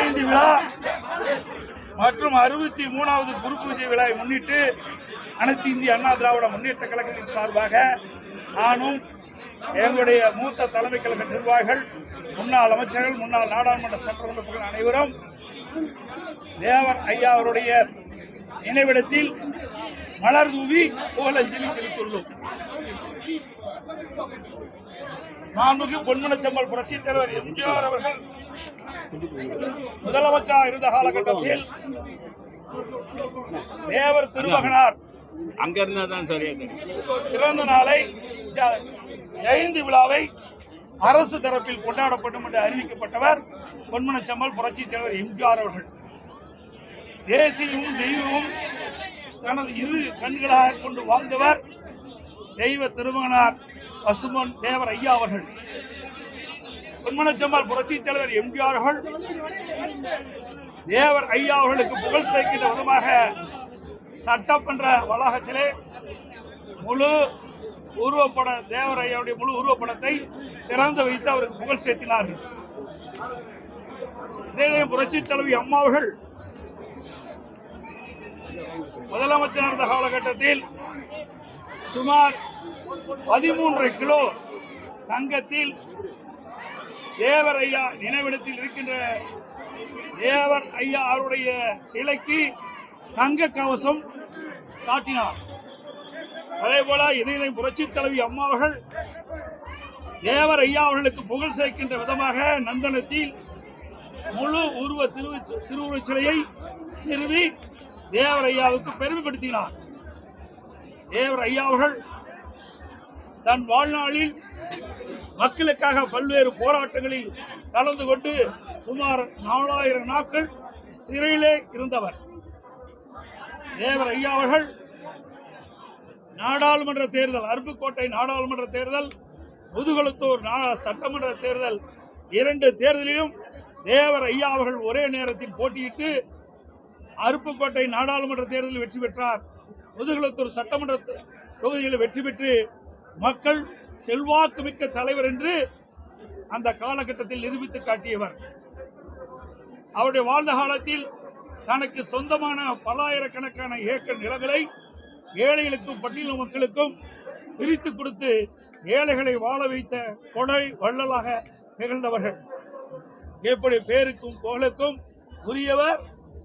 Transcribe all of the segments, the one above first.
ஜெயந்தி விழா மற்றும் 63வது குரு பூஜை விழாவை முன்னிட்டு அனைத்து இந்திய அண்ணா திராவிட முன்னேற்ற கழகத்தின் சார்பாக நானும் எங்களுடைய மூத்த தலைமை கழக நிர்வாகிகள், முன்னாள் அமைச்சர்கள், முன்னாள் நாடாளுமன்ற சட்டமன்ற அனைவரும் தேவர் ஐயா அவருடைய நினைவிடத்தில் மலர் தூவி புகழஞ்சலி செலுத்தியுள்ளோம். மாண்புமிகு பொன்மனச்செம்மல் புரட்சித் தலைவர் எம்ஜிஆர் அவர்கள் முதலமைச்சராக இருந்த காலகட்டத்தில் தேவர் திருமகனார் பிறந்த நாளை ஜெயந்தி விழாவை அரசு தரப்பில் கொண்டாடப்படும் என்று அறிவிக்கப்பட்டவர் பொன்மனச்செம்மல் புரட்சித் தலைவர் எம்ஜிஆர் அவர்கள். தேசியமும் தெய்வமும் தனது இரு கண்களாக கொண்டு வாழ்ந்தவர் தெய்வ திருமகனார் பசும்பொன் தேவர் ஐயா அவர்கள். பொன்மனச்செம்மல் புரட்சித் தலைவர் எம்ஜிஆர் அவர்கள் தேவர் ஐயா அவர்களுக்கு புகழ் சேர்க்கின்ற விதமாக சட்டமன்ற வளாகத்திலே முழு உருவப்பட தேவர் ஐயாவுடைய முழு உருவப்படத்தை திறந்து வைத்து அவருக்கு புகழ் சேர்த்தினார்கள். புரட்சித் தலைவி அம்மா அவர்கள் முதலமைச்சர் இருந்த காலகட்டத்தில் சுமார் 13 கிலோ தங்கத்தில் தேவர் ஐயா நினைவிடத்தில் இருக்கின்ற தேவர் ஐயா அவருடைய சிலைக்கு தங்க கவசம் சாட்டினார். அதே போல இதனை புரட்சித் தலைவி அம்மா அவர்கள் தேவர் ஐயா அவர்களுக்கு புகழ் சேர்க்கின்ற விதமாக நந்தனத்தில் முழு உருவ திருவுருவச் சிலையை நிறுவி தேவர் ஐயாவுக்கு பெருமைப்படுத்தினார். தேவர் ஐயா அவர்கள் தன் வாழ்நாளில் மக்களுக்காக பல்வேறு போராட்டங்களில் கலந்து கொண்டு சுமார் 4000 நாட்கள் சிறையிலே இருந்தவர். தேவர் ஐயா அவர்கள் நாடாளுமன்ற தேர்தல், அருப்புக்கோட்டை நாடாளுமன்ற தேர்தல், முதுகுளத்தூர் சட்டமன்ற தேர்தல் 2 தேர்தலிலும் தேவர் ஐயா அவர்கள் ஒரே நேரத்தில் போட்டியிட்டு அருப்புக்கோட்டை நாடாளுமன்ற தேர்தலில் வெற்றி பெற்றார். முதுகுளத்தூர் சட்டமன்ற தொகுதியில் வெற்றி பெற்று மக்கள் செல்வாக்கு மிக்க தலைவர் என்று அந்த காலகட்டத்தில் நிரூபித்து காட்டியவர். அவருடைய வாழ்ந்த காலத்தில் தனக்கு சொந்தமான பல்லாயிரக்கணக்கான ஏக்கர் நிலங்களை ஏழைகளுக்கும் பட்டியல் மக்களுக்கும் பிரித்து கொடுத்து ஏழைகளை வாழ வைத்த கொடை வள்ளலாக திகழ்ந்தவர்கள். எப்படி பேருக்கும் புகழுக்கும் உரியவர்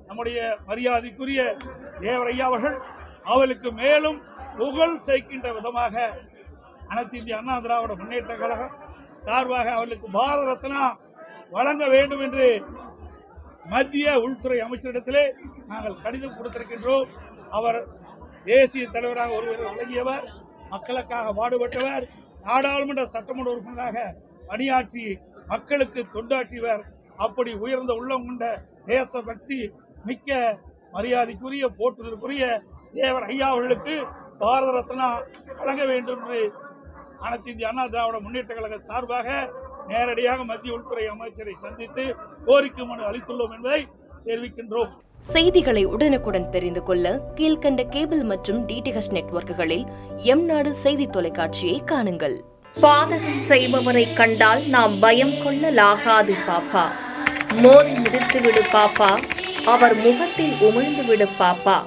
நம்முடைய மரியாதைக்குரிய தேவர் ஐயா அவர்கள். அவர்களுக்கு மேலும் புகழ் சேர்க்கின்ற விதமாக அனைத்து இந்திய அண்ணா திராவிட முன்னேற்ற கழகம் சார்பாக அவர்களுக்கு பாரத ரத்னா வழங்க வேண்டும் என்று மத்திய உள்துறை அமைச்சரிடத்திலே நாங்கள் கடிதம் கொடுத்திருக்கின்றோம். அவர் தேசிய தலைவராக ஒருவர் விளங்கியவர், மக்களுக்காக பாடுபட்டவர், நாடாளுமன்ற சட்டமன்ற உறுப்பினராக பணியாற்றி மக்களுக்கு தொண்டாற்றியவர். அப்படி உயர்ந்த உள்ளம் கொண்ட தேசபக்தி மிக்க மரியாதைக்குரிய போற்றுதலுக்குரிய தேவர் ஐயா அவர்களுக்கு பாரத ரத்னா வழங்க வேண்டும் என்று அனைத்து இந்திய அண்ணா திராவிட முன்னேற்ற கழக சார்பாக நேரடியாக மத்திய உள்துறை அமைச்சரை சந்தித்து கோரிக்கை மனு அளித்துள்ளோம் என்பதை தெரிவிக்கின்றோம். செய்திகளை உடனுக்குடன் தெரிந்து கொள்ள கீழ்கண்ட கேபிள் மற்றும் டிடிஎச் நெட்வொர்க்குகளில் எம்நாடு செய்தி தொலைக்காட்சியை காணுங்கள். பாதகம் செய்பவரை கண்டால் நாம் பயம் கொள்ளலாகாது பாப்பா. மோதி மிதித்துவிடு பாப்பா, அவர் முகத்தில் உமிழ்ந்துவிடு பாப்பா.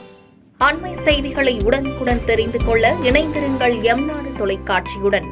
அண்மை செய்திகளை உடனுக்குடன் தெரிந்து கொள்ள இணைந்திருங்கள் எம்நாடு தொலைக்காட்சியுடன்.